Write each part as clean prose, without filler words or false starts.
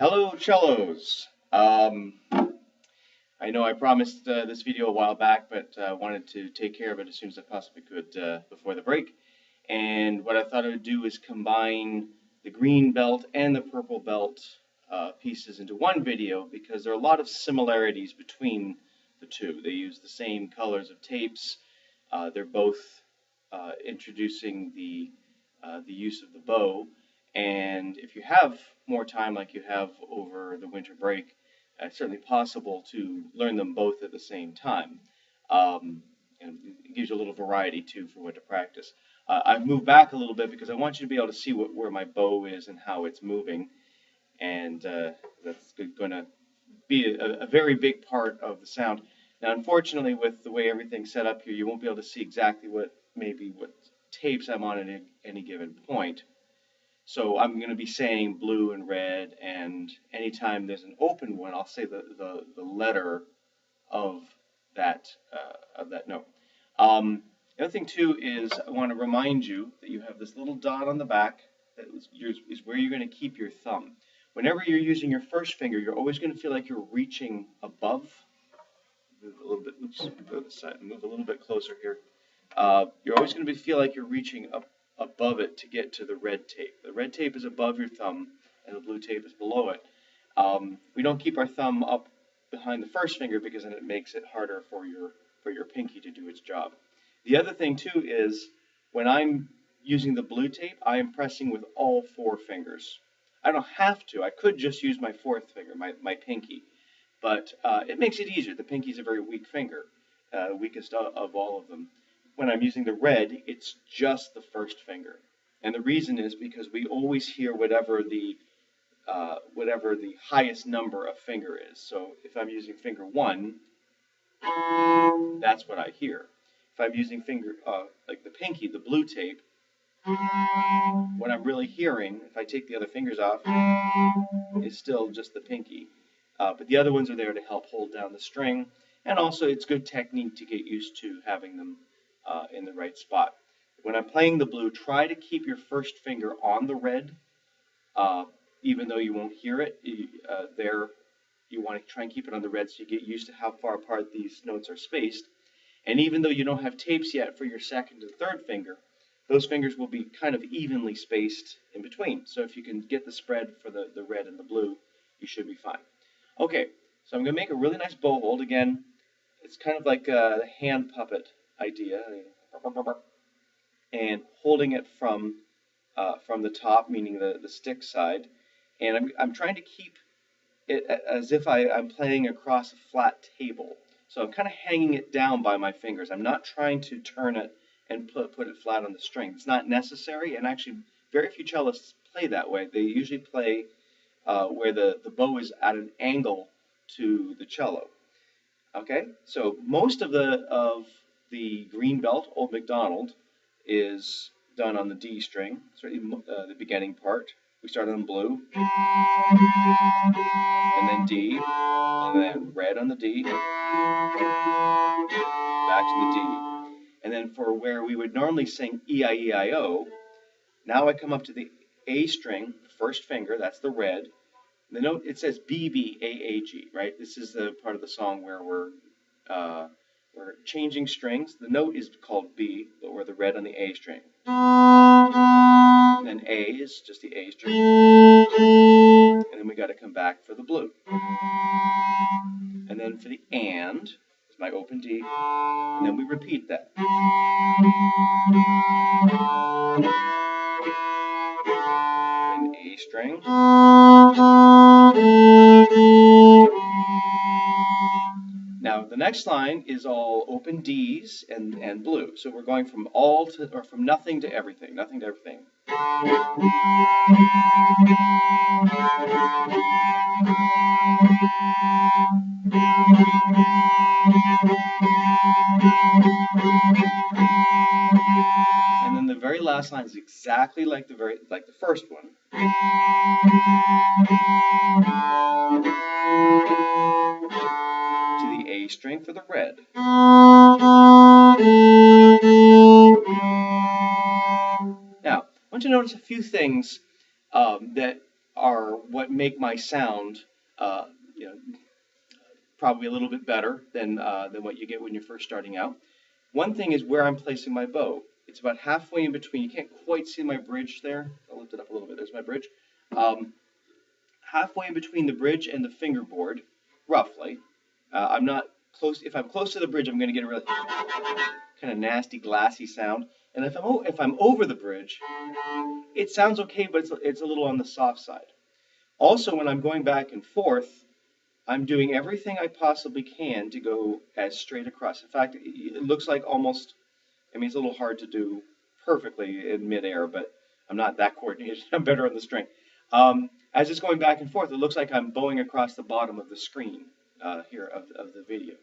Hello, cellos. I know I promised this video a while back, but wanted to take care of it as soon as I possibly could before the break. And what I thought I would do is combine the green belt and the purple belt pieces into one video because there are a lot of similarities between the two. They use the same colors of tapes. They're both introducing the use of the bow. And if you have more time like you have over the winter break, it's certainly possible to learn them both at the same time. And it gives you a little variety too for what to practice. I've moved back a little bit because I want you to be able to see where my bow is and how it's moving. And that's going to be a very big part of the sound. Now, unfortunately, with the way everything's set up here, you won't be able to see exactly what tapes I'm on at any given point. So I'm going to be saying blue and red, and anytime there's an open one, I'll say the letter of that note. The other thing too is I want to remind you that you have this little dot on the back that is where you're going to keep your thumb. Whenever you're using your first finger, you're always going to feel like you're reaching above. Move a little bit. Oops. Go to the side. Move a little bit closer here. You're always going to feel like you're reaching up above it to get to the red tape. The red tape is above your thumb, and the blue tape is below it. We don't keep our thumb up behind the first finger because then it makes it harder for your pinky to do its job. The other thing too is when I'm using the blue tape, I am pressing with all four fingers. I don't have to. I could just use my fourth finger, my pinky, but it makes it easier. The pinky is a very weak finger, the weakest of all of them. When I'm using the red, it's just the first finger. And the reason is because we always hear whatever the highest number of finger is. So if I'm using finger 1, that's what I hear. If I'm using finger, like the pinky, the blue tape, what I'm really hearing, if I take the other fingers off, is still just the pinky. But the other ones are there to help hold down the string. And also it's good technique to get used to having them in the right spot. When I'm playing the blue, try to keep your first finger on the red, even though you won't hear it. You want to try and keep it on the red so you get used to how far apart these notes are spaced. And even though you don't have tapes yet for your second and third finger, those fingers will be kind of evenly spaced in between. So if you can get the spread for the red and the blue, you should be fine. Okay, so I'm going to make a really nice bow hold. Again, it's kind of like a hand puppet idea, and holding it from the top, meaning the stick side, and I'm trying to keep it as if I'm playing across a flat table. So I'm kind of hanging it down by my fingers. I'm not trying to turn it and put it flat on the string. It's not necessary, and actually very few cellists play that way. They usually play where the bow is at an angle to the cello. Okay, so most of the green belt, Old MacDonald, is done on the D string. It's really the beginning part. We start on blue, and then D, and then red on the D, back to the D. And then for where we would normally sing E-I-E-I-O, now I come up to the A string, first finger, that's the red. The note, it says B-B-A-A-G, right? This is the part of the song where we're changing strings. The note is called B, but we're the red on the A string. And then A is just the A string. And then we got to come back for the blue. And then for the and, is my open D. And then we repeat that. Then A string. Now the next line is all open D's and blue. So we're going from from nothing to everything, nothing to everything. And then the very last line is exactly like the first one. To the A string for the red. Now, I want you to notice a few things that are what make my sound, you know, probably a little bit better than what you get when you're first starting out. One thing is where I'm placing my bow. It's about halfway in between. You can't quite see my bridge there. I'll lift it up a little bit. There's my bridge. Halfway in between the bridge and the fingerboard, roughly. I'm not close. If I'm close to the bridge, I'm going to get a really kind of nasty, glassy sound. And if I'm over the bridge, it sounds okay, but it's a little on the soft side. Also, when I'm going back and forth, I'm doing everything I possibly can to go as straight across. In fact, it looks like almost, I mean, it's a little hard to do perfectly in midair, but I'm not that coordinated. I'm better on the string. As it's going back and forth, it looks like I'm bowing across the bottom of the screen here of the video.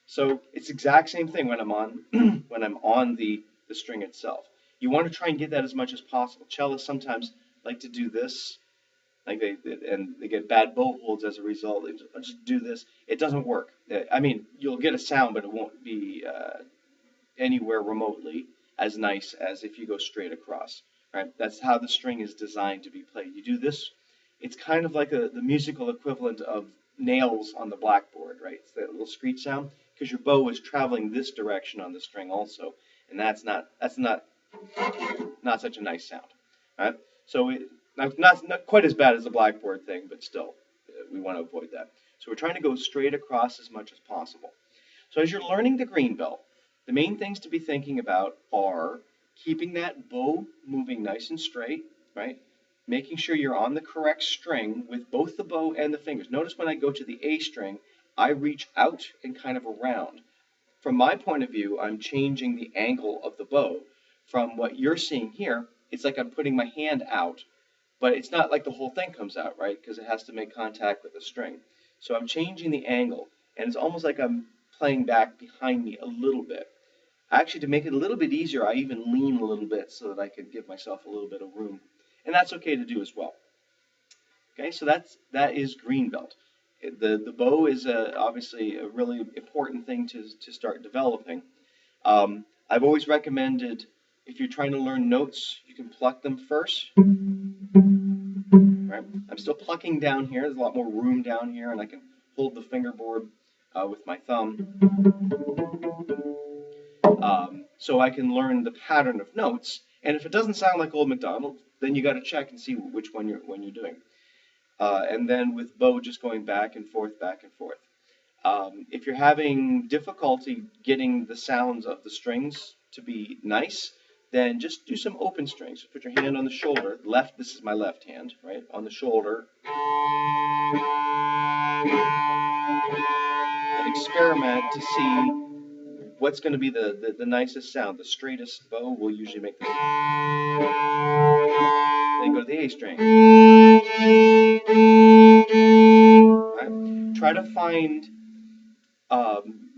So it's the exact same thing when I'm on when I'm on the string itself. You want to try and get that as much as possible. Cellists sometimes like to do this, like they get bad bow holds as a result. They just do this. It doesn't work. I mean, you'll get a sound, but it won't be anywhere remotely as nice as if you go straight across. Right? That's how the string is designed to be played. You do this. It's kind of like the musical equivalent of nails on the blackboard, right? It's that little screech sound because your bow is traveling this direction on the string also, and that's not such a nice sound. Right? So not quite as bad as the blackboard thing, but still, we want to avoid that. So we're trying to go straight across as much as possible. So as you're learning the green belt, the main things to be thinking about are keeping that bow moving nice and straight, right? Making sure you're on the correct string with both the bow and the fingers. Notice when I go to the A string, I reach out and kind of around. From my point of view, I'm changing the angle of the bow. From what you're seeing here, it's like I'm putting my hand out, but it's not like the whole thing comes out, right? Because it has to make contact with the string. So I'm changing the angle, and it's almost like I'm playing back behind me a little bit. Actually, to make it a little bit easier, I even lean a little bit so that I can give myself a little bit of room. And that's okay to do as well. Okay, so that is green belt. The bow is obviously a really important thing to start developing. I've always recommended if you're trying to learn notes, you can pluck them first. Right? I'm still plucking down here. There's a lot more room down here, and I can hold the fingerboard with my thumb. So I can learn the pattern of notes. And if it doesn't sound like Old MacDonald, then you got to check and see which one you're doing. And then with bow, just going back and forth, back and forth. If you're having difficulty getting the sounds of the strings to be nice, then just do some open strings. Put your hand on the shoulder. This is my left hand, right? On the shoulder. And experiment to see what's going to be the nicest sound. The straightest bow will usually make this. Then go to the A string. Right? Try to find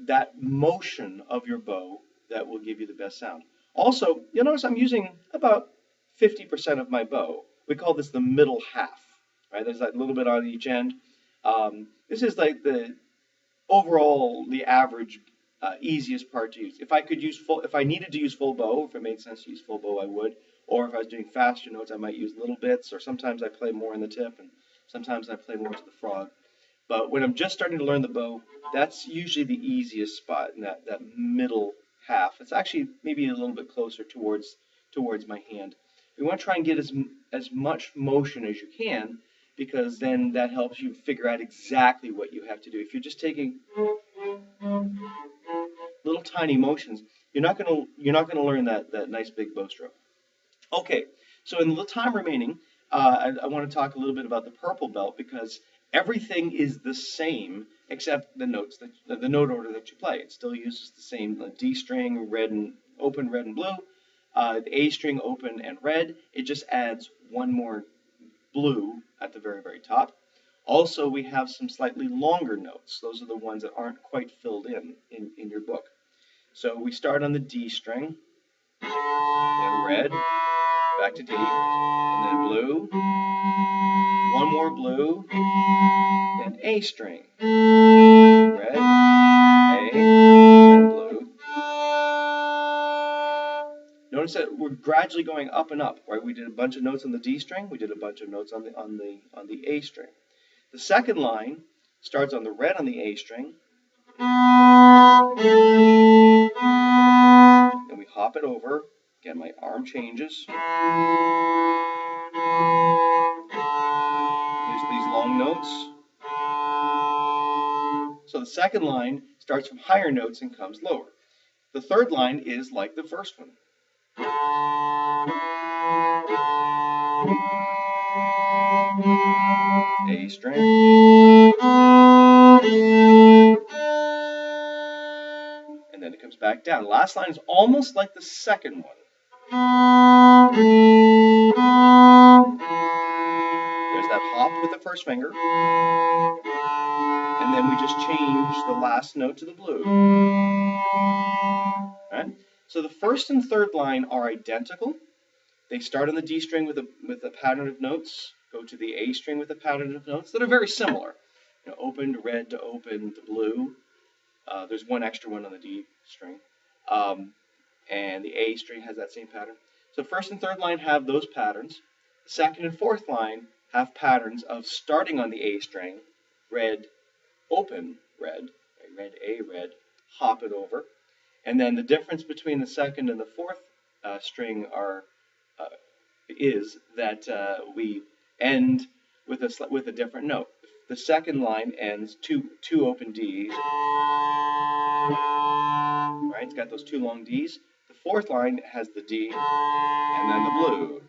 that motion of your bow that will give you the best sound. Also, you'll notice I'm using about 50% of my bow. We call this the middle half. Right? There's that little bit on each end. This is like the average easiest part to use. If I needed to use full bow, if it made sense to use full bow, I would. Or if I was doing faster notes, I might use little bits. Or sometimes I play more in the tip, and sometimes I play more to the frog. But when I'm just starting to learn the bow, that's usually the easiest spot in that middle half. It's actually maybe a little bit closer towards my hand. You want to try and get as much motion as you can, because then that helps you figure out exactly what you have to do. If you're just taking little tiny motions, you're not gonna learn that nice big bow stroke. Okay, so in the time remaining, I want to talk a little bit about the purple belt, because everything is the same except the notes the note order that you play. It still uses the same D string, red and open, red and blue. The A string, open and red. It just adds one more blue at the very, very top. Also, we have some slightly longer notes. Those are the ones that aren't quite filled in your book. So we start on the D string, then red, back to D, and then blue, one more blue, then A string, red, A, and blue. Notice notice that we're gradually going up and up, right? We did a bunch of notes on the D string, we did a bunch of notes on the A string. The second line starts on the red on the A string, and we hop it over. Again, my arm changes. Here's these long notes. So the second line starts from higher notes and comes lower. The third line is like the first one. A string. And then it comes back down. The last line is almost like the second one. There's that hop with the first finger. And then we just change the last note to the blue. Right? So the first and third line are identical. They start on the D string with a pattern of notes, go to the A string with a pattern of notes that are very similar. You know, open to red to open to blue. There's one extra one on the D string. And the A string has that same pattern. So first and third line have those patterns. The second and fourth line have patterns of starting on the A string, red, open, red, red, A, red, hop it over. And then the difference between the second and the fourth string is that we end with a different note. The second line ends two open Ds. Right, it's got those two long Ds. The fourth line has the D and then the blue.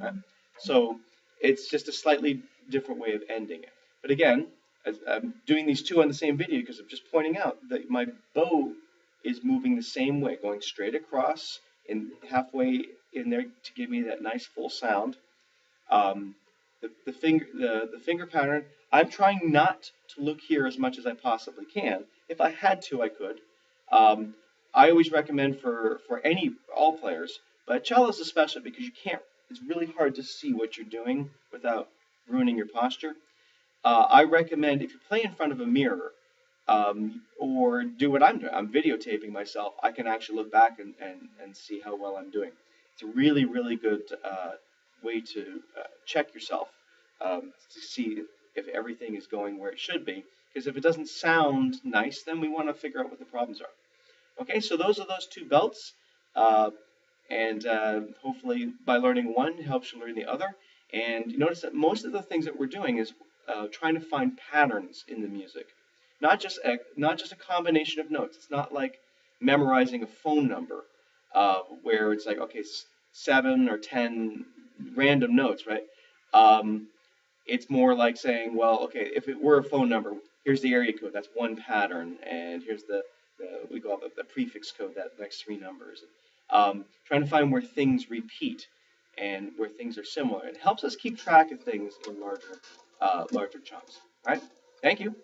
Right? So it's just a slightly different way of ending it. But again, as I'm doing these two on the same video because I'm just pointing out that my bow is moving the same way, going straight across and halfway in there to give me that nice full sound. The finger pattern, I'm trying not to look here as much as I possibly can. If I had to, I could. I always recommend for all players, but cellos especially, because it's really hard to see what you're doing without ruining your posture. I recommend if you play in front of a mirror, or do what I'm doing, I'm videotaping myself, I can actually look back and see how well I'm doing. It's a really, really good way to check yourself to see if everything is going where it should be. Because if it doesn't sound nice, then we want to figure out what the problems are. Okay, so those are those two belts. And hopefully by learning one helps you learn the other. And you notice that most of the things that we're doing is trying to find patterns in the music. Not just a combination of notes. It's not like memorizing a phone number where it's like, okay, 7 or 10 random notes, right? It's more like saying, well, okay, if it were a phone number, here's the area code, that's one pattern, and here's we call it the prefix code, that next 3 numbers. Trying to find where things repeat and where things are similar. It helps us keep track of things in larger chunks. All right? Thank you.